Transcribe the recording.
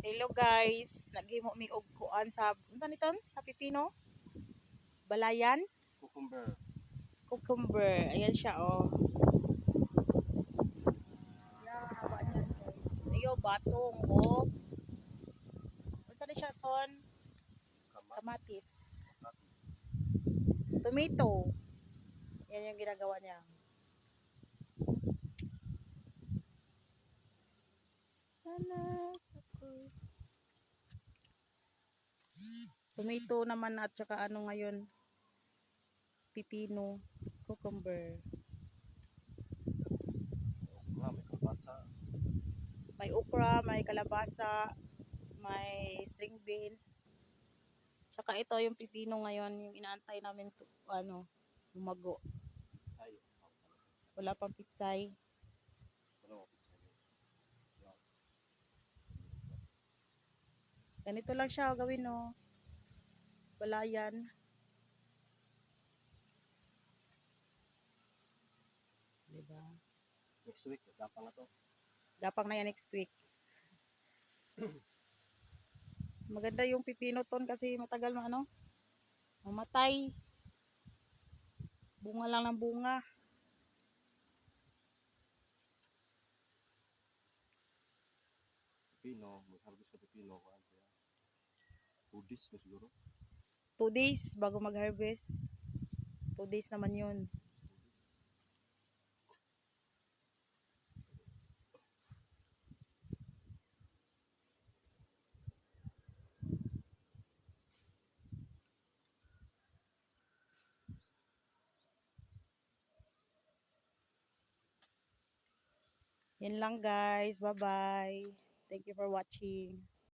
Hello guys, naghimo mi og kuan sa unsa niton sa pipino? Balayan, Cucumber. cucumber. Ayan siya oh. Yan, haba niyan guys. Ayo batong oh. Unsa ni siya ton? Kamatis. Tomato. Yan yung ginagawa niya. Anas ako. Tomato naman at saka ano ngayon? Pipino, cucumber. May kalabasa. May okra, may kalabasa, may string beans. Tsaka ito yung pipino ngayon, yung inaantay namin to, ano, lumago. Pitsay. Wala pang pitsay. Ano pitsay? Ganito lang siya gawin no. Balayan. Diba? Next week, gapang na to. Gapang na yan next week. Maganda yung pipino ton kasi matagal na ano, mamatay. Bunga lang ng bunga. Pipino, mag-harvest ka pipino. 2 days na siguro. 2 days bago mag-harvest. 2 days naman yun. Yan lang guys. Bye-bye. Thank you for watching.